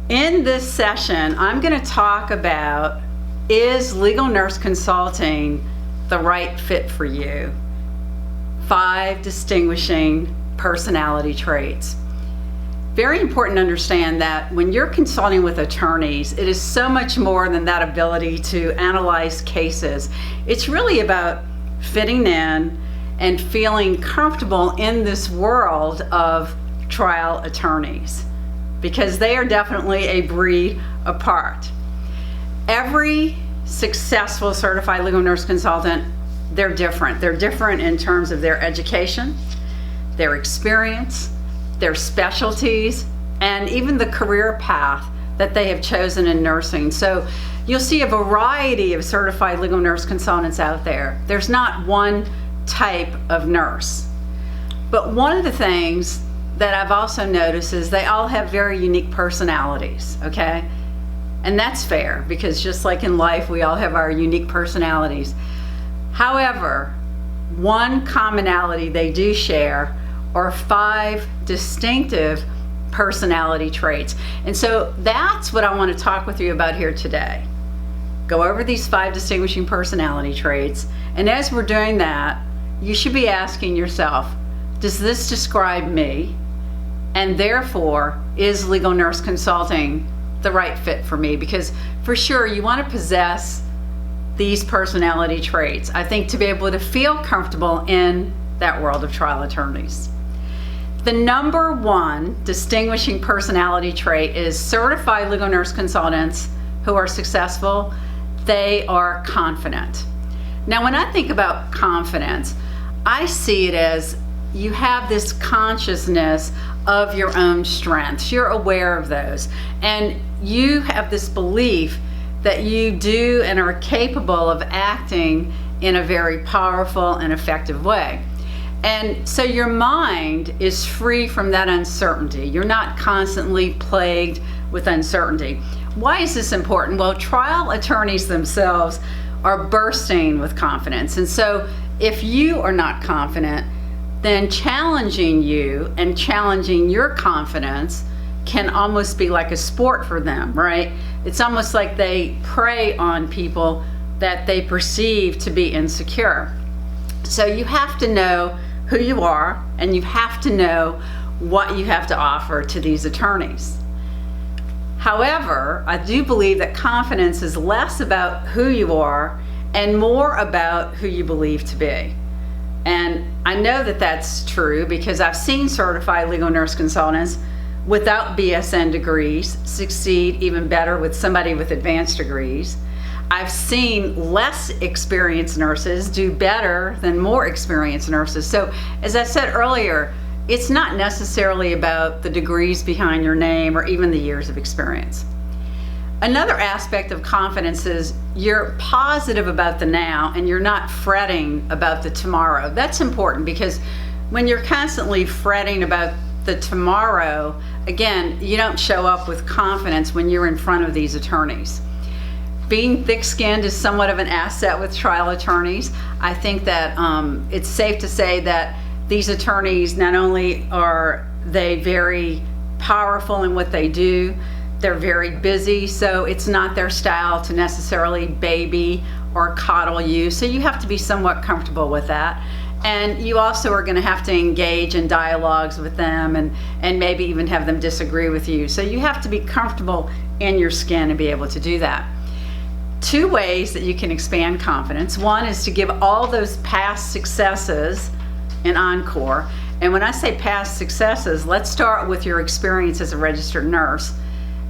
In this session, I'm going to talk about, is legal nurse consulting the right fit for you? 5 distinguishing personality traits. Very important to understand that when you're consulting with attorneys, it is so much more than that ability to analyze cases. It's really about fitting in and feeling comfortable in this world of trial attorneys, because they are definitely a breed apart. Every successful certified legal nurse consultant, they're different. They're different in terms of their education, their experience, their specialties, and even the career path that they have chosen in nursing. So you'll see a variety of certified legal nurse consultants out there. There's not one type of nurse. But one of the things that I've also noticed is they all have very unique personalities, okay? And that's fair, because just like in life, we all have our unique personalities. However, one commonality they do share are 5 distinctive personality traits. And so that's what I want to talk with you about here today. Go over these 5 distinguishing personality traits. And as we're doing that, you should be asking yourself, does this describe me? And therefore, is legal nurse consulting the right fit for me? Because for sure, you want to possess these personality traits, I think, to be able to feel comfortable in that world of trial attorneys. The number 1 distinguishing personality trait is certified legal nurse consultants who are successful, they are confident. Now, when I think about confidence, I see it as you have this consciousness of your own strengths. You're aware of those. And you have this belief that you do and are capable of acting in a very powerful and effective way. And so your mind is free from that uncertainty. You're not constantly plagued with uncertainty. Why is this important? Well, trial attorneys themselves are bursting with confidence. And so if you are not confident, then challenging you and challenging your confidence can almost be like a sport for them, right? It's almost like they prey on people that they perceive to be insecure. So you have to know who you are, and you have to know what you have to offer to these attorneys. However, I do believe that confidence is less about who you are and more about who you believe to be. And I know that that's true because I've seen certified legal nurse consultants without BSN degrees succeed even better with somebody with advanced degrees. I've seen less experienced nurses do better than more experienced nurses. So as I said earlier, it's not necessarily about the degrees behind your name or even the years of experience. Another aspect of confidence is you're positive about the now and you're not fretting about the tomorrow. That's important because when you're constantly fretting about the tomorrow, again, you don't show up with confidence when you're in front of these attorneys. Being thick-skinned is somewhat of an asset with trial attorneys. I think that it's safe to say that these attorneys, not only are they very powerful in what they do, they're very busy, so it's not their style to necessarily baby or coddle you. So you have to be somewhat comfortable with that. And you also are going to have to engage in dialogues with them and maybe even have them disagree with you. So you have to be comfortable in your skin and be able to do that. 2 ways that you can expand confidence. One is to give all those past successes an encore. And when I say past successes, let's start with your experience as a registered nurse.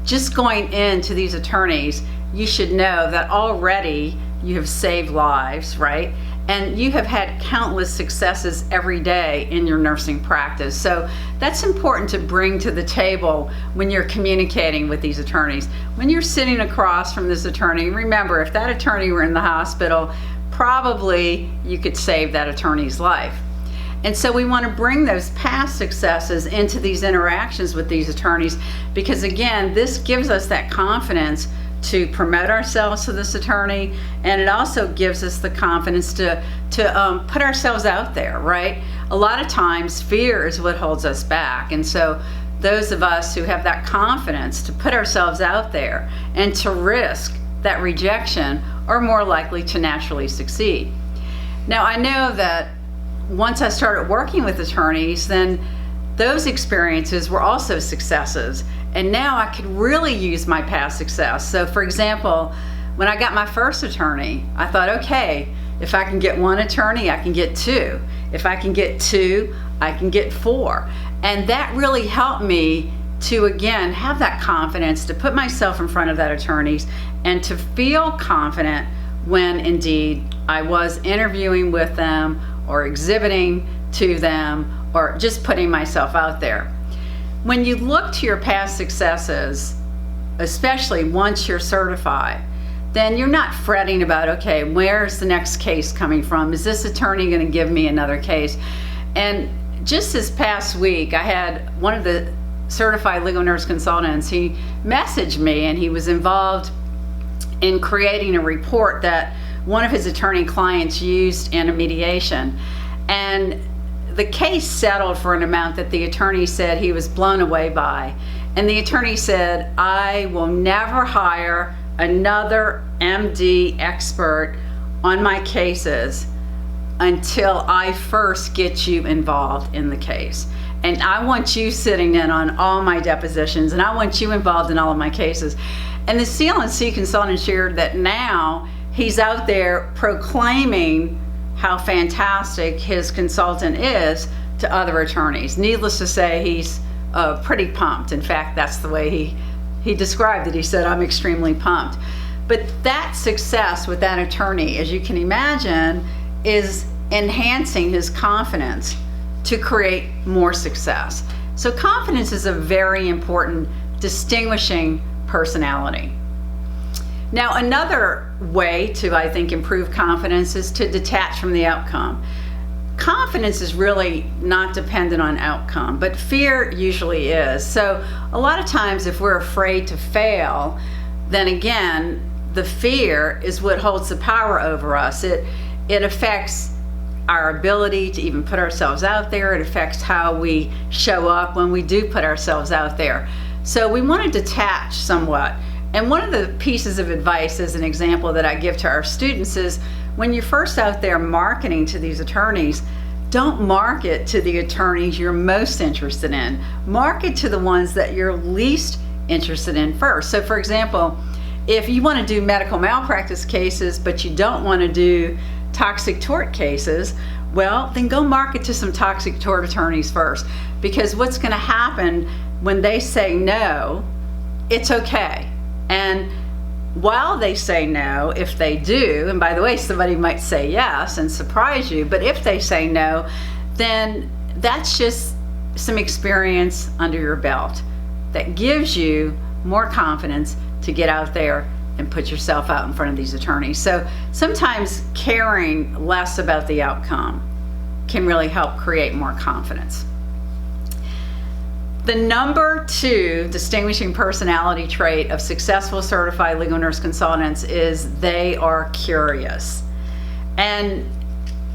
Just going into these attorneys, you should know that already you have saved lives, right? And you have had countless successes every day in your nursing practice. So that's important to bring to the table when you're communicating with these attorneys. When you're sitting across from this attorney, remember, if that attorney were in the hospital, probably you could save that attorney's life. And so we want to bring those past successes into these interactions with these attorneys because, again, this gives us that confidence to promote ourselves to this attorney, and it also gives us the confidence to put ourselves out there, right? A lot of times fear is what holds us back, and so those of us who have that confidence to put ourselves out there and to risk that rejection are more likely to naturally succeed. Now, I know that once I started working with attorneys, then those experiences were also successes. And now I could really use my past success. So for example, when I got my first attorney, I thought, okay, if I can get one attorney, I can get two. If I can get two, I can get four. And that really helped me to, again, have that confidence to put myself in front of that attorneys and to feel confident when indeed I was interviewing with them or exhibiting to them or just putting myself out there. When you look to your past successes, especially once you're certified, then you're not fretting about, okay, where's the next case coming from? Is this attorney going to give me another case? And just this past week, I had one of the certified legal nurse consultants, he messaged me and he was involved in creating a report that one of his attorney clients used in a mediation. And the case settled for an amount that the attorney said he was blown away by. And the attorney said, I will never hire another MD expert on my cases until I first get you involved in the case. And I want you sitting in on all my depositions, and I want you involved in all of my cases. And the CL&C consultant shared that now he's out there proclaiming how fantastic his consultant is to other attorneys. Needless to say, he's pretty pumped. In fact, that's the way he described it. He said, I'm extremely pumped. But that success with that attorney, as you can imagine, is enhancing his confidence to create more success. So confidence is a very important distinguishing personality. Now, another way to, I think, improve confidence is to detach from the outcome. Confidence is really not dependent on outcome, but fear usually is. So a lot of times if we're afraid to fail, then again, the fear is what holds the power over us. It affects our ability to even put ourselves out there. It affects how we show up when we do put ourselves out there. So we want to detach somewhat. And one of the pieces of advice, as an example, that I give to our students is when you're first out there marketing to these attorneys, don't market to the attorneys you're most interested in. Market to the ones that you're least interested in first. So for example, if you want to do medical malpractice cases, but you don't want to do toxic tort cases, well, then go market to some toxic tort attorneys first. Because what's going to happen when they say no, it's okay. And while they say no, if they do, and by the way, somebody might say yes and surprise you, but if they say no, then that's just some experience under your belt that gives you more confidence to get out there and put yourself out in front of these attorneys. So sometimes caring less about the outcome can really help create more confidence. The number 2 distinguishing personality trait of successful certified legal nurse consultants is they are curious. And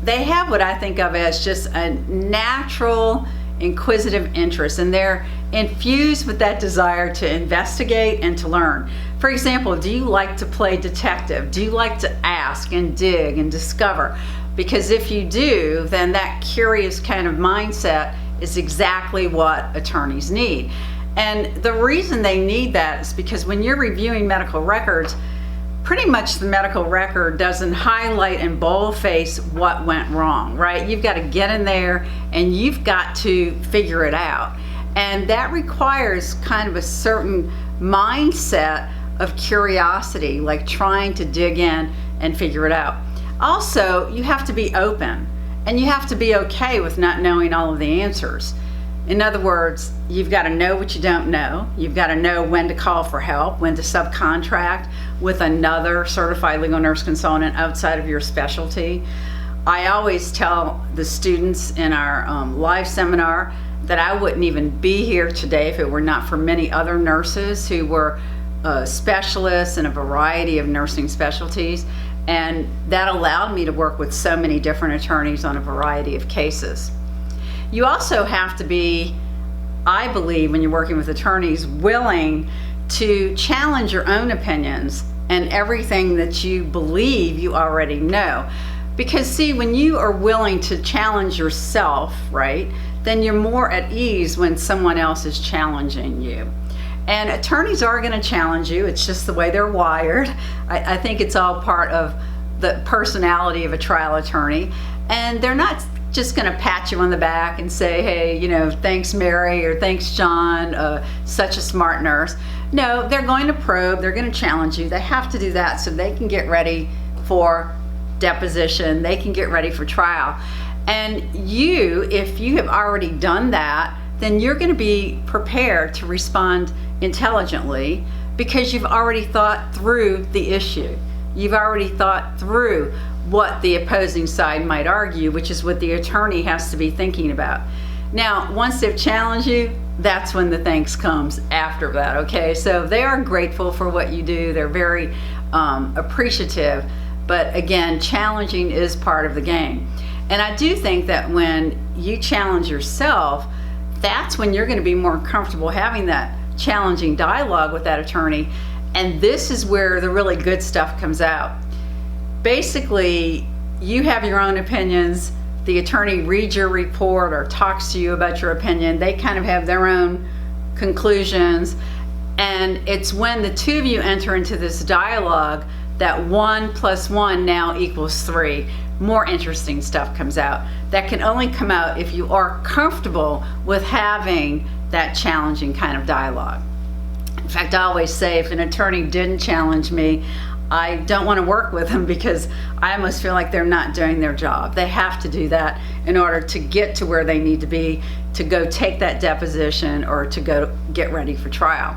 they have what I think of as just a natural inquisitive interest, and they're infused with that desire to investigate and to learn. For example, do you like to play detective? Do you like to ask and dig and discover? Because if you do, then that curious kind of mindset is exactly what attorneys need. And the reason they need that is because when you're reviewing medical records, pretty much the medical record doesn't highlight and boldface what went wrong, right? You've got to get in there and you've got to figure it out. And that requires kind of a certain mindset of curiosity, like trying to dig in and figure it out. Also, you have to be open. And you have to be okay with not knowing all of the answers. In other words, you've got to know what you don't know. You've got to know when to call for help, when to subcontract with another certified legal nurse consultant outside of your specialty. I always tell the students in our live seminar that I wouldn't even be here today if it were not for many other nurses who were specialists in a variety of nursing specialties. And that allowed me to work with so many different attorneys on a variety of cases. You also have to be I believe, when you're working with attorneys, willing to challenge your own opinions and everything that you believe you already know. Because see, when you are willing to challenge yourself, right, then you're more at ease when someone else is challenging you. And attorneys are going to challenge you. It's just the way they're wired. I think it's all part of the personality of a trial attorney. And they're not just going to pat you on the back and say, hey, thanks Mary, or thanks John, such a smart nurse. No, they're going to probe, they're going to challenge you. They have to do that so they can get ready for deposition, they can get ready for trial. And if you have already done that, then you're going to be prepared to respond intelligently because you've already thought through the issue. You've already thought through what the opposing side might argue, which is what the attorney has to be thinking about. Now, once they've challenged you, that's when the thanks comes after that, okay? So they are grateful for what you do. They're very appreciative. But again, challenging is part of the game. And I do think that when you challenge yourself, that's when you're going to be more comfortable having that challenging dialogue with that attorney. And this is where the really good stuff comes out. Basically, you have your own opinions. The attorney reads your report or talks to you about your opinion. They kind of have their own conclusions. And it's when the two of you enter into this dialogue that 1 + 1 now equals 3. More interesting stuff comes out. That can only come out if you are comfortable with having that challenging kind of dialogue. In fact, I always say if an attorney didn't challenge me, I don't want to work with them because I almost feel like they're not doing their job. They have to do that in order to get to where they need to be, to go take that deposition or to go get ready for trial.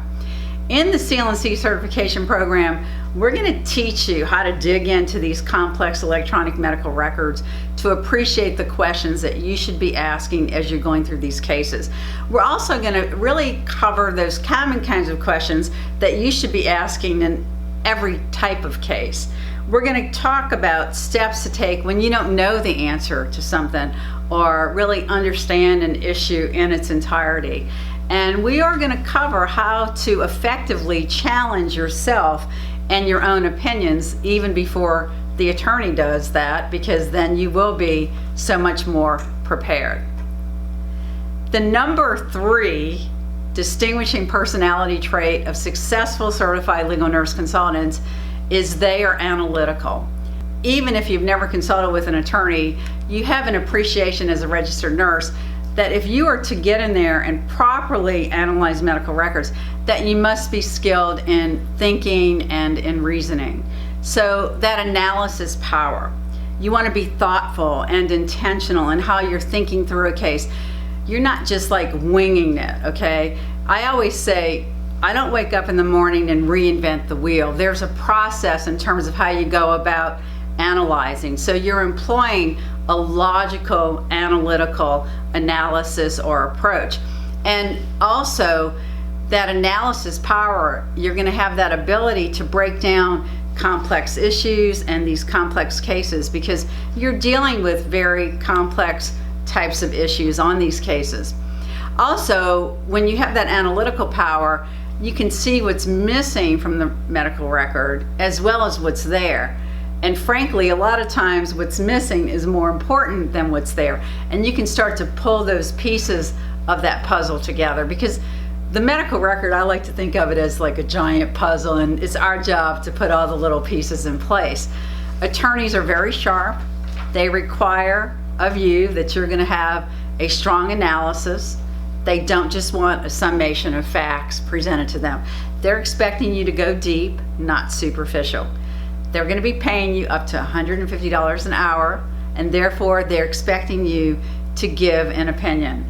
In the CLNC certification program, we're going to teach you how to dig into these complex electronic medical records to appreciate the questions that you should be asking as you're going through these cases. We're also going to really cover those common kinds of questions that you should be asking in every type of case. We're going to talk about steps to take when you don't know the answer to something or really understand an issue in its entirety. And we are going to cover how to effectively challenge yourself and your own opinions even before the attorney does that, because then you will be so much more prepared. The number 3 distinguishing personality trait of successful certified legal nurse consultants is they are analytical. Even if you've never consulted with an attorney, you have an appreciation as a registered nurse that if you are to get in there and properly analyze medical records, that you must be skilled in thinking and in reasoning. So that analysis power. You want to be thoughtful and intentional in how you're thinking through a case. You're not just like winging it, okay? I always say, I don't wake up in the morning and reinvent the wheel. There's a process in terms of how you go about analyzing. So you're employing a logical, analytical analysis or approach. And also, that analysis power, you're going to have that ability to break down complex issues and these complex cases because you're dealing with very complex types of issues on these cases. Also, when you have that analytical power, you can see what's missing from the medical record as well as what's there. And frankly, a lot of times what's missing is more important than what's there. And you can start to pull those pieces of that puzzle together because the medical record, I like to think of it as like a giant puzzle, and it's our job to put all the little pieces in place. Attorneys are very sharp. They require of you that you're going to have a strong analysis. They don't just want a summation of facts presented to them. They're expecting you to go deep, not superficial. They're going to be paying you up to $150 an hour, and therefore they're expecting you to give an opinion.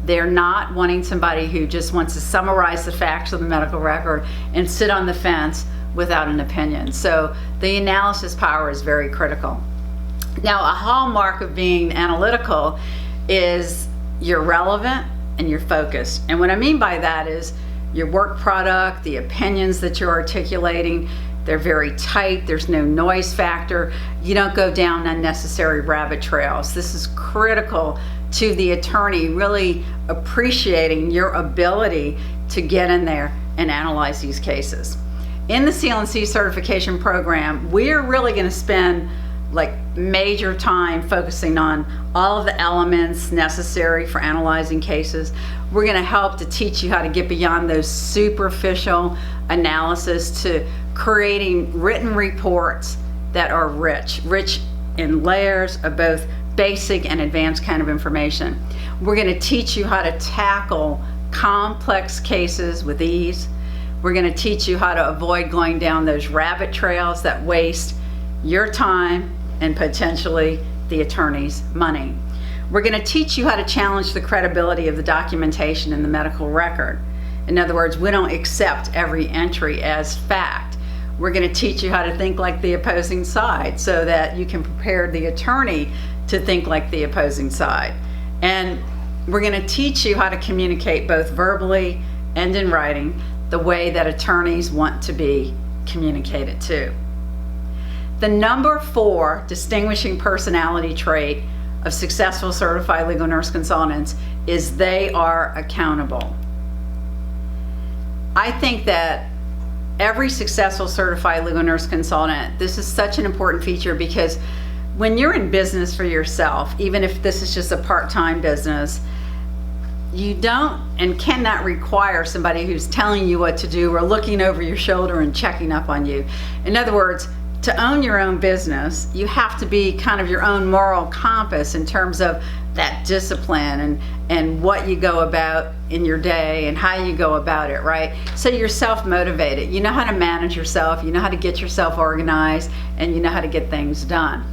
They're not wanting somebody who just wants to summarize the facts of the medical record and sit on the fence without an opinion. So the analysis power is very critical. Now, a hallmark of being analytical is you're relevant and you're focused. And what I mean by that is your work product, the opinions that you're articulating, they're very tight. There's no noise factor. You don't go down unnecessary rabbit trails. This is critical to the attorney really appreciating your ability to get in there and analyze these cases. In the CLNC certification program, we're really going to spend like major time focusing on all of the elements necessary for analyzing cases. We're going to help to teach you how to get beyond those superficial analysis to creating written reports that are rich in layers of both basic and advanced kind of information. We're going to teach you how to tackle complex cases with ease. We're going to teach you how to avoid going down those rabbit trails that waste your time and potentially the attorney's money. We're going to teach you how to challenge the credibility of the documentation in the medical record. In other words, we don't accept every entry as fact. We're going to teach you how to think like the opposing side so that you can prepare the attorney to think like the opposing side. And we're going to teach you how to communicate both verbally and in writing the way that attorneys want to be communicated to. The number 4 distinguishing personality trait of successful certified legal nurse consultants is they are accountable. I think that every successful certified legal nurse consultant, this is such an important feature because when you're in business for yourself, even if this is just a part-time business, you don't and cannot require somebody who's telling you what to do or looking over your shoulder and checking up on you. In other words, to own your own business, you have to be kind of your own moral compass in terms of that discipline and what you go about in your day and how you go about it, right? So you're self-motivated. You know how to manage yourself, you know how to get yourself organized, and you know how to get things done.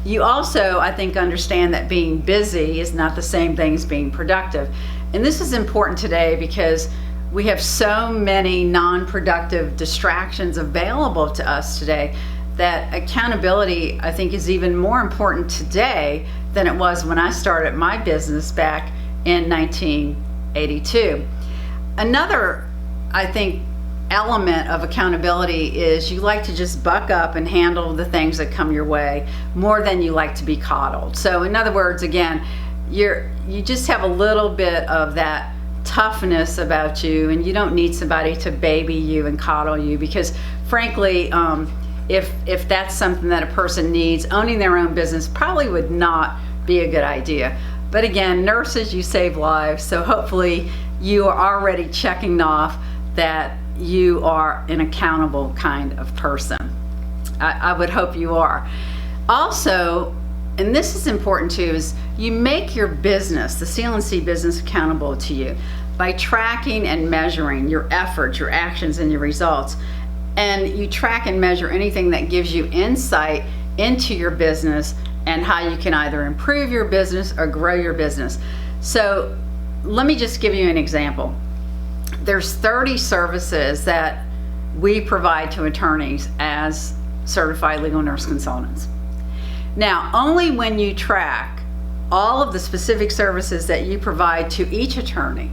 You also, I think, understand that being busy is not the same thing as being productive. And this is important today because we have so many non-productive distractions available to us today that accountability, I think, is even more important today than it was when I started my business back in 1982. Another, I think, element of accountability is you like to just buck up and handle the things that come your way more than you like to be coddled. So in other words, again, you just have a little bit of that toughness about you, and you don't need somebody to baby you and coddle you because frankly, if that's something that a person needs, owning their own business probably would not be a good idea. But again, nurses, you save lives, so hopefully you are already checking off that you are an accountable kind of person. I would hope you are. Also, and this is important too, is you make your business, the CLNC business, accountable to you by tracking and measuring your efforts, your actions, and your results. And you track and measure anything that gives you insight into your business and how you can either improve your business or grow your business. So let me just give you an example. There's 30 services that we provide to attorneys as certified legal nurse consultants. Now, only when you track all of the specific services that you provide to each attorney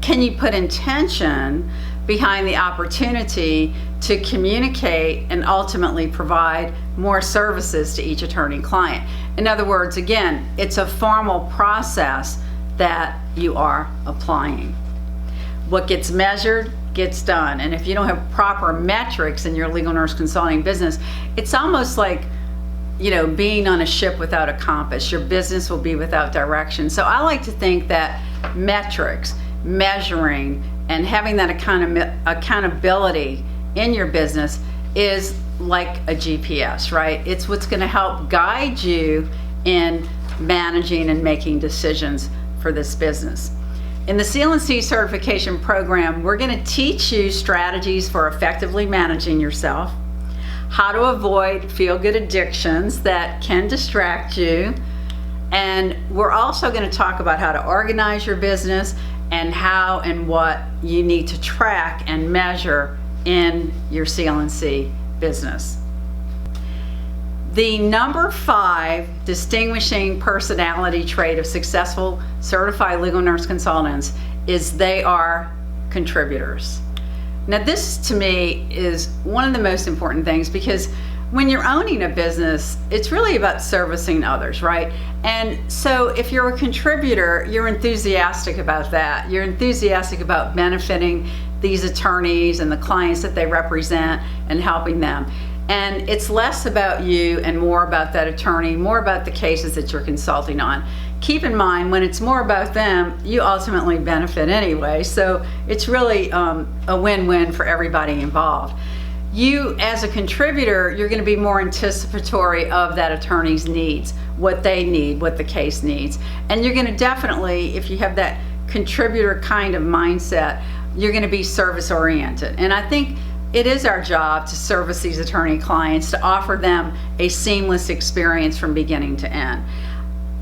can you put intention behind the opportunity to communicate and ultimately provide more services to each attorney client. In other words, again, it's a formal process that you are applying. What gets measured gets done. And if you don't have proper metrics in your legal nurse consulting business, it's almost like, you know, being on a ship without a compass. Your business will be without direction. So I like to think that metrics, measuring, and having that accountability in your business is like a GPS, right? It's what's going to help guide you in managing and making decisions for this business. In the CLNC certification program, we're going to teach you strategies for effectively managing yourself, how to avoid feel-good addictions that can distract you, and we're also going to talk about how to organize your business and how and what you need to track and measure in your CLNC business. The number 5 distinguishing personality trait of successful certified legal nurse consultants is they are contributors. Now this to me is one of the most important things because when you're owning a business, it's really about servicing others, right? And so if you're a contributor, you're enthusiastic about that. You're enthusiastic about benefiting these attorneys and the clients that they represent and helping them. And it's less about you and more about that attorney, more about the cases that you're consulting on. Keep in mind, when it's more about them, you ultimately benefit anyway. So it's really a win-win for everybody involved. You, as a contributor, you're going to be more anticipatory of that attorney's needs, what they need, what the case needs. And you're going to definitely, if you have that contributor kind of mindset, you're going to be service-oriented. And I think it is our job to service these attorney clients, to offer them a seamless experience from beginning to end.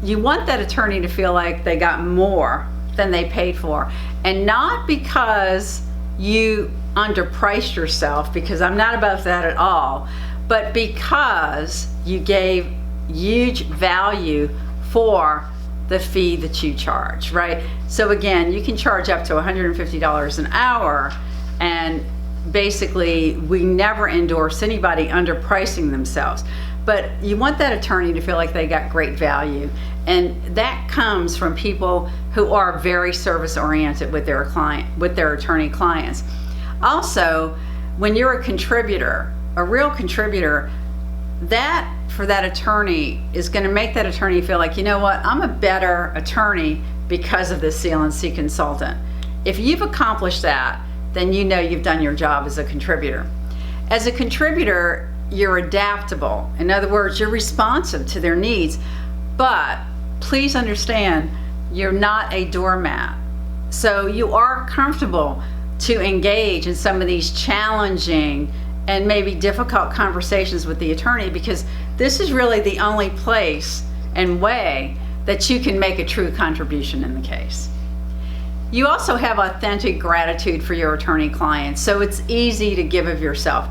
You want that attorney to feel like they got more than they paid for. And not because you underpriced yourself, because I'm not about that at all, but because you gave huge value for the fee that you charge, right? So again, you can charge up to $150 an hour, and basically we never endorse anybody underpricing themselves. But you want that attorney to feel like they got great value, and that comes from people who are very service-oriented with their attorney clients. Also, when you're a contributor, a real contributor, that for that attorney is going to make that attorney feel like, you know what, I'm a better attorney because of this CL&C consultant. If you've accomplished that, then you know you've done your job as a contributor. As a contributor, you're adaptable. In other words, you're responsive to their needs. But please understand, you're not a doormat. So you are comfortable to engage in some of these challenging and maybe difficult conversations with the attorney, because this is really the only place and way that you can make a true contribution in the case. You also have authentic gratitude for your attorney clients, so it's easy to give of yourself.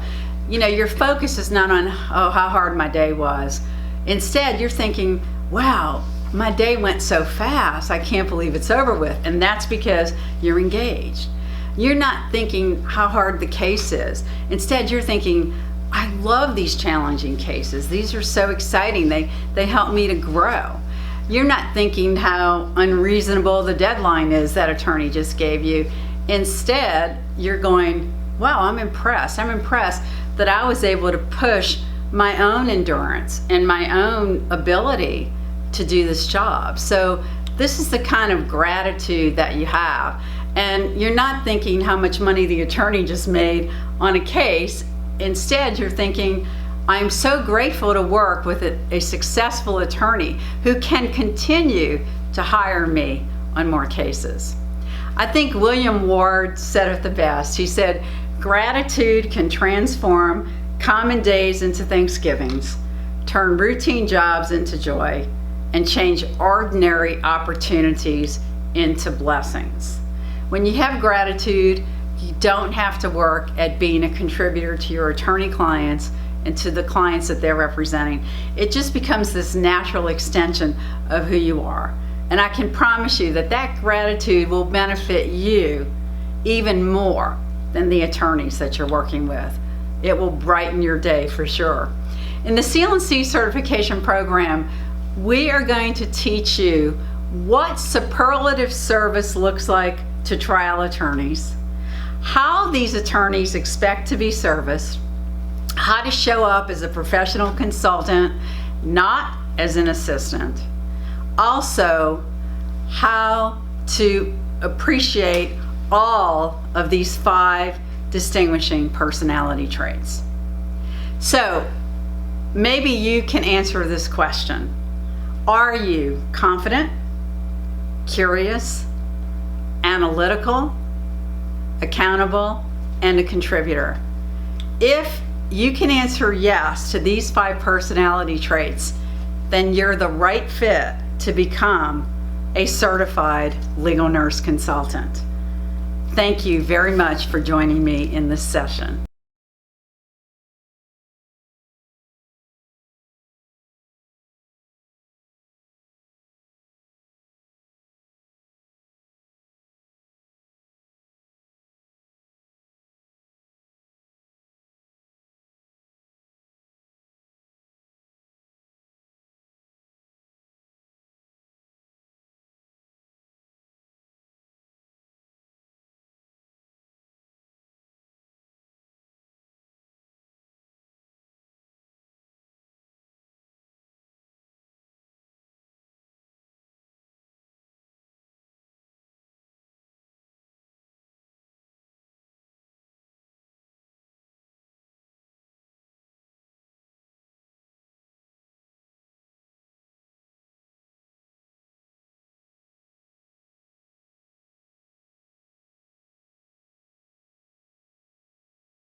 You know, your focus is not on, oh, how hard my day was. Instead, you're thinking, wow, my day went so fast, I can't believe it's over with. And that's because you're engaged. You're not thinking how hard the case is. Instead, you're thinking, I love these challenging cases. These are so exciting. They help me to grow. You're not thinking how unreasonable the deadline is that attorney just gave you. Instead, you're going, wow, I'm impressed. I'm impressed that I was able to push my own endurance and my own ability to do this job. So this is the kind of gratitude that you have. And you're not thinking how much money the attorney just made on a case. Instead, you're thinking, I'm so grateful to work with a successful attorney who can continue to hire me on more cases. I think William Ward said it the best. He said, gratitude can transform common days into Thanksgivings, turn routine jobs into joy, and change ordinary opportunities into blessings. When you have gratitude, you don't have to work at being a contributor to your attorney clients and to the clients that they're representing. It just becomes this natural extension of who you are. And I can promise you that that gratitude will benefit you even more than the attorneys that you're working with. It will brighten your day for sure. In the CL&C certification program, we are going to teach you what superlative service looks like to trial attorneys, how these attorneys expect to be serviced, how to show up as a professional consultant, not as an assistant. Also, how to appreciate all of these 5 distinguishing personality traits. So, maybe you can answer this question. Are you confident, curious, analytical, accountable, and a contributor? If you can answer yes to these 5 personality traits, then you're the right fit to become a certified legal nurse consultant. Thank you very much for joining me in this session.